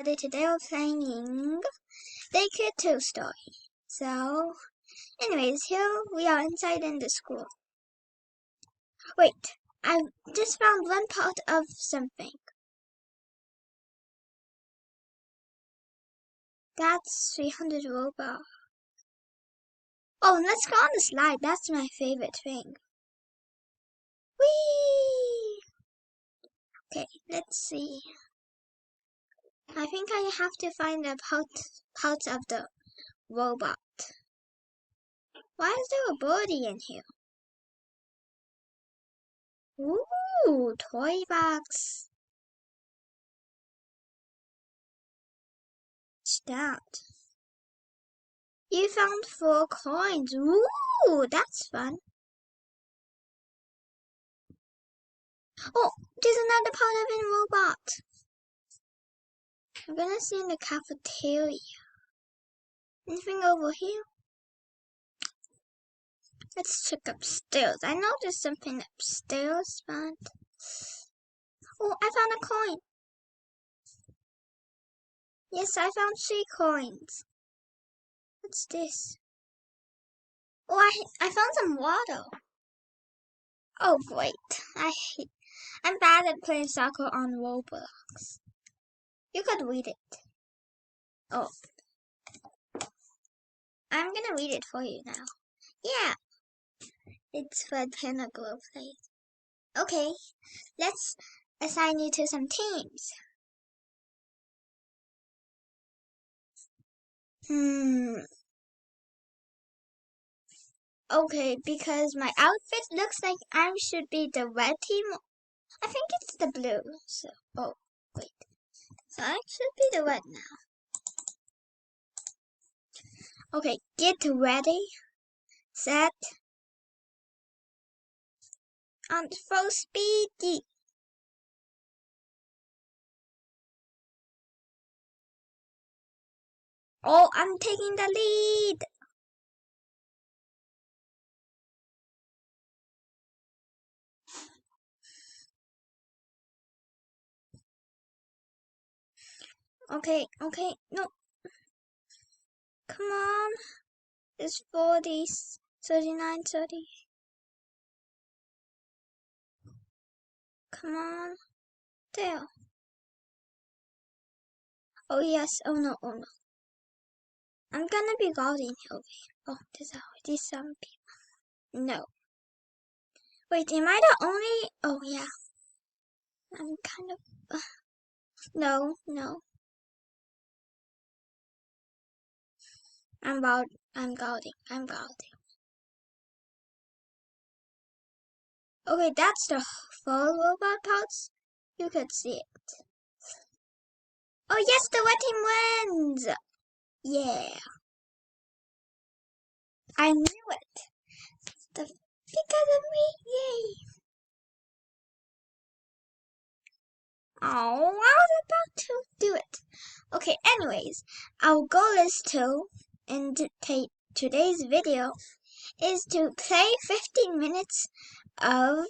Today we're playing Daycare 2 story. So, anyways, here we are inside in the school. Wait, I just found one part of something. That's 300 Robux. Oh, and let's go on the slide. That's my favorite thing. Whee! Okay, let's see. I think I have to find the parts of the robot. Why is there a birdie in here? Ooh, toy box. What's that? You found 4 coins. Ooh, that's fun. Oh, there's another part of a robot. I'm gonna see in the cafeteria. Anything over here? Let's check upstairs. I know there's something upstairs, but... Oh, I found a coin. Yes, I found 3 coins. What's this? Oh, I found some water. Oh, great. I'm bad at playing soccer on Roblox. You could read it. Oh. I'm gonna read it for you now. Yeah. It's for Pinnacle Place. Okay, let's assign you to some teams. Okay, because my outfit looks like I should be the red team. I think it's the blue. So, oh, wait. So I should be the red now. Okay, get ready, set, and full speed. Oh, I'm taking the lead. Okay, no. Come on. It's 40, 39, 30. Come on. There. Oh yes, oh no. I'm gonna be guarding over here. Oh, there's already some people. No. Wait, am I the only? Oh yeah. I'm kind of... No. I'm guarding. Okay, that's the full robot parts. You could see it. Oh yes, the red team wins! Yeah. I knew it. Because of me, yay! Oh, I was about to do it. Okay, anyways, our goal is to, in today's video, is to play 15 minutes of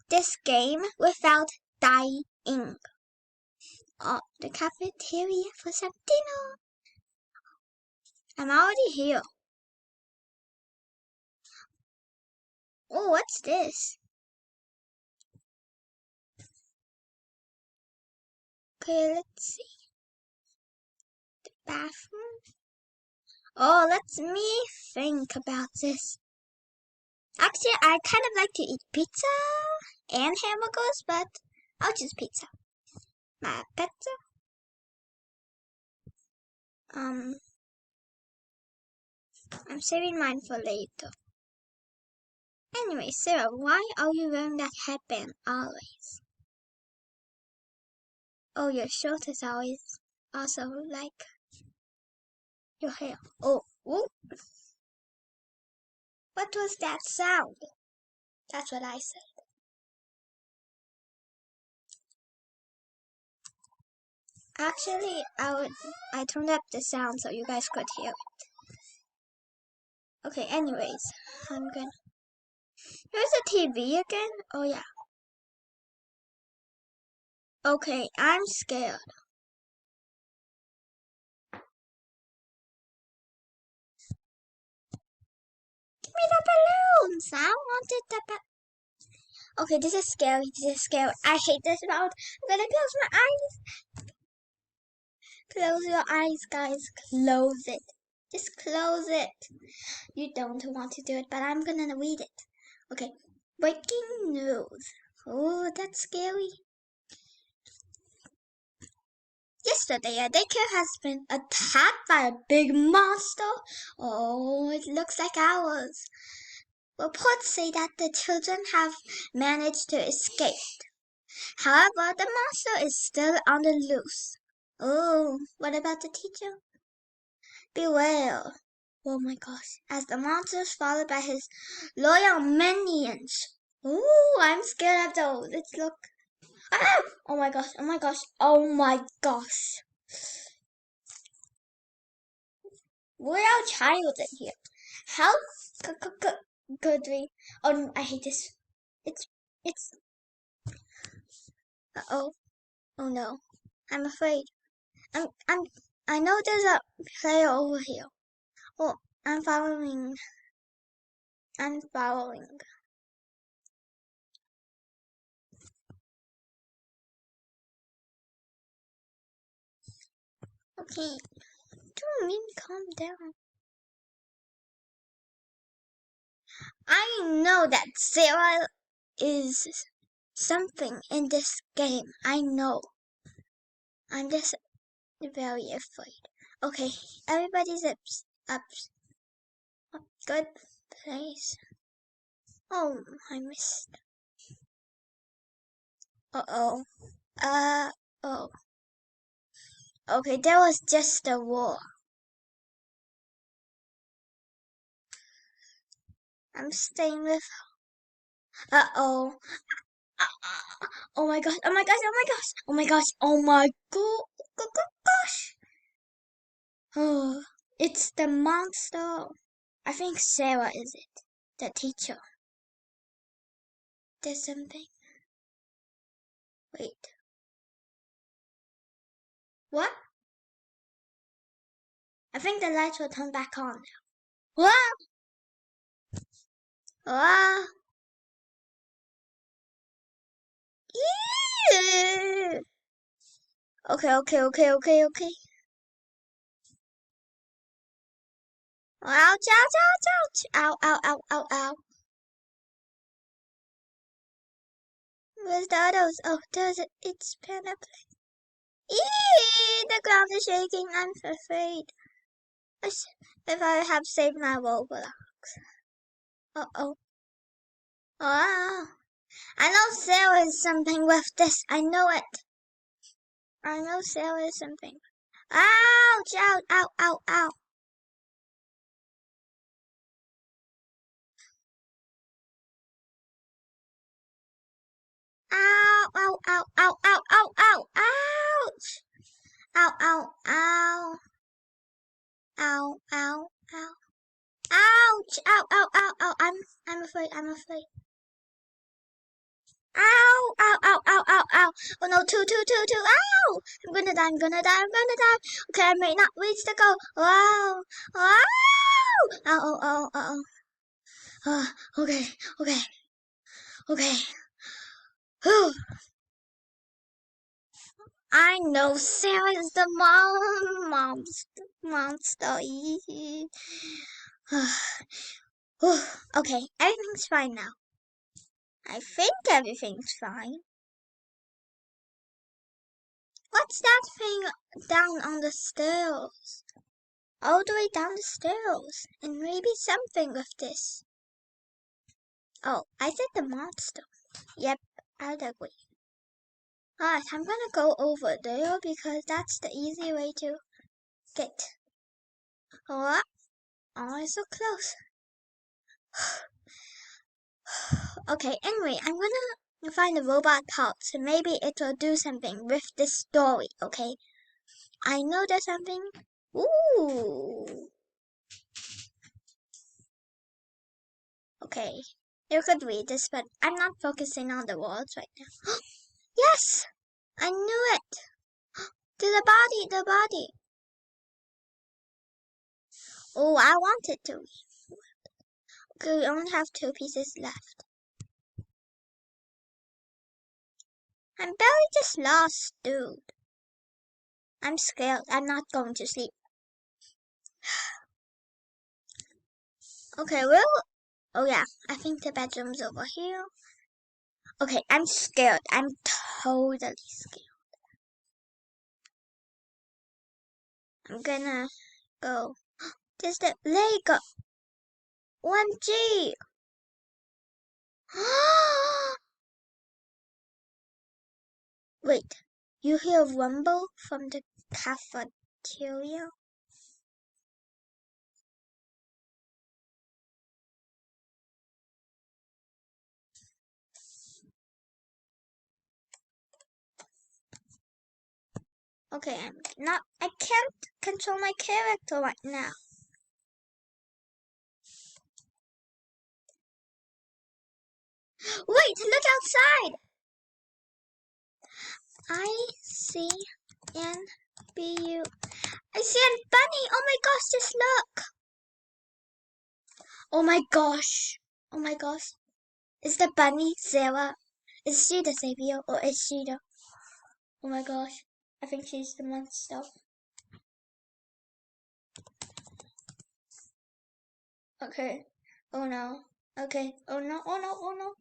this game without dying. Oh, the cafeteria for some dinner. I'm already here. Oh, what's this? Okay, let's see. The bathroom. Oh, let me think about this. Actually, I kind of like to eat pizza and hamburgers, but I'll choose pizza. My pizza. I'm saving mine for later. Anyway, Sarah, why are you wearing that headband always? Oh, your shirt is always also like your hair. Oh, ooh. What was that sound? That's what I said. Actually, I turned up the sound so you guys could hear it. Okay, anyways, I'm gonna... Here's the TV again? Oh yeah. Okay, I'm scared. the balloons. I wanted the Okay, this is scary. This is scary. I hate this mouth. I'm gonna close my eyes. Close your eyes, guys. Close it. Just close it. You don't want to do it, but I'm gonna read it. Okay. Breaking news. Oh, that's scary. Yesterday, a daycare has been attacked by a big monster. Oh, it looks like ours. Reports say that the children have managed to escape. However, the monster is still on the loose. Oh, what about the teacher? Beware. Oh my gosh, as the monster is followed by his loyal minions. Ooh, I'm scared of those. Let's look. Ah! Oh my gosh, oh my gosh, oh my gosh. We're our child in here. How could we? Oh no, I hate this. It's, uh-oh. Oh no, I'm afraid. I know there's a player over here. Oh, I'm following. I'm following. Okay, don't mean calm down. I know that Sarah is something in this game. I know. I'm just very afraid. Okay, everybody's up. Good place. Oh, I missed. Uh-oh. Oh. Okay, there was just a war. I'm staying with. Uh-oh. Oh my gosh, oh my gosh, oh my gosh, oh my gosh, oh my gosh. Oh, it's the monster. I think Sarah is it, the teacher. There's something. Wait. What? I think the lights will turn back on now. What? Ah. Yeah. Okay. Ouch, ouch, ouch, ouch. Ow, ow, ow, ow, ow. Where's the others? Oh, there's it. It's Panda. Eee, the ground is shaking. I'm afraid. If I have saved my Roblox. Uh-oh. Wow. I know Sarah is something with this. I know it. I know Sarah is something. Ouch, ouch, ow, ow, ow. Ow, ow, ow, ow, ow, ow, ow, ouch. Ow, ow, ow. Ow, ow, ow. Ouch, ow, ow, ow, ow. I'm afraid, I'm afraid. Ow, ow, ow, ow, ow, ow. Oh no, two. Ow! I'm gonna die, I'm gonna die, I'm gonna die. Okay, I may not reach the goal. Wow. Wow. Ow, ow, ow, ow. Okay. Whew. I know Sarah is the monster. Okay, everything's fine now. I think everything's fine. What's that thing down on the stairs? All the way down the stairs. And maybe something with this. Oh, I said the monster. Yep, I'd agree. Alright, I'm gonna go over there because that's the easy way to get. Oh, so close. Okay, anyway, I'm gonna find the robot parts and maybe it will do something with this story, okay? I know there's something. Ooh. Okay, you could read this, but I'm not focusing on the words right now. Yes! I knew it! To the body! Oh, I wanted to. We only have 2 pieces left. I'm barely just lost, dude. I'm scared. I'm not going to sleep. Okay, well, oh yeah, I think the bedroom's over here. Okay, I'm scared. I'm totally scared. I'm gonna go. There's the Lego. OMG! Wait, you hear a rumble from the cafeteria? Okay, I can't control my character right now. Wait, look outside! I see NBU. I see a bunny! Oh my gosh, just look! Oh my gosh! Oh my gosh. Is the bunny Sarah? Is she the savior or is she the... Oh my gosh. I think she's the monster. Okay. Oh no. Okay. Oh no, oh no, oh no.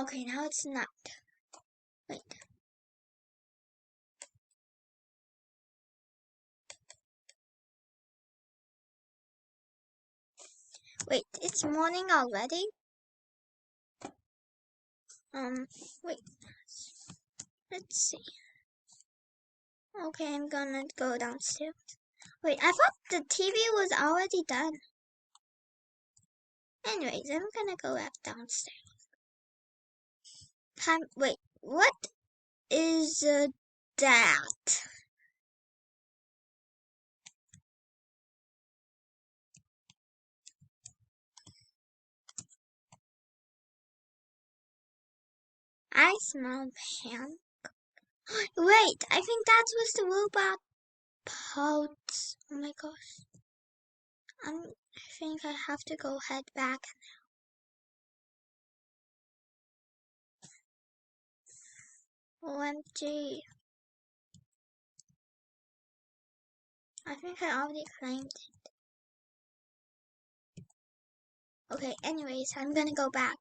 Okay, now it's not. Wait. Wait, it's morning already? Wait. Let's see. Okay, I'm gonna go downstairs. Wait, I thought the TV was already done. Anyways, I'm gonna go back downstairs. Wait, what is that? I smell pan. Wait, I think that was the robot parts. Oh my gosh. I think I have to go head back now. OMG. I think I already claimed it. Okay, anyways, I'm gonna go back.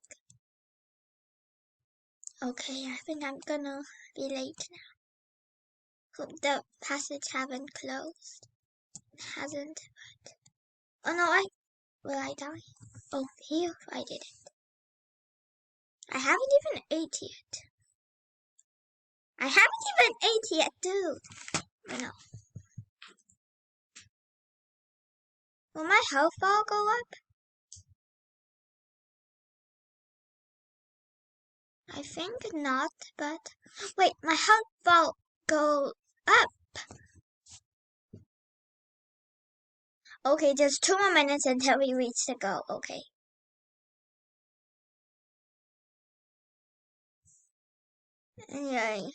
Okay, I think I'm gonna be late now. Hope the passage haven't closed. It hasn't, but... Oh no, will I die? Oh, here, I did it. I haven't even ate yet. I haven't even ate yet, dude. I know. Will my health bar go up? I think not, but... Wait, my health bar go up. Okay, just 2 more minutes until we reach the goal, okay. Anyway.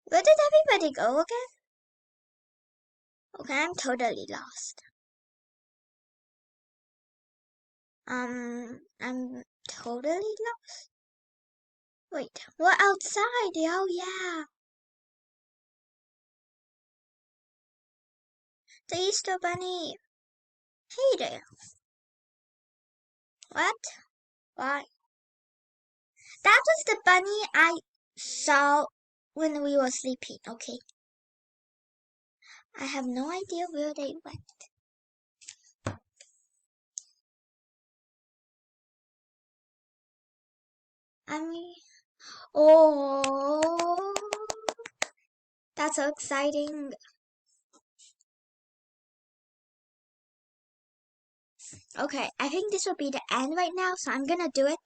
Where did everybody go again? Okay, I'm totally lost. I'm totally lost. Wait, we're outside. Oh, yeah. The Easter Bunny. Hey there. What? Why? That was the bunny I saw when we were sleeping, okay? I have no idea where they went. Oh, that's so exciting. Okay, I think this will be the end right now, so I'm gonna do it.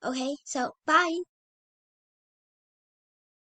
Okay, so bye.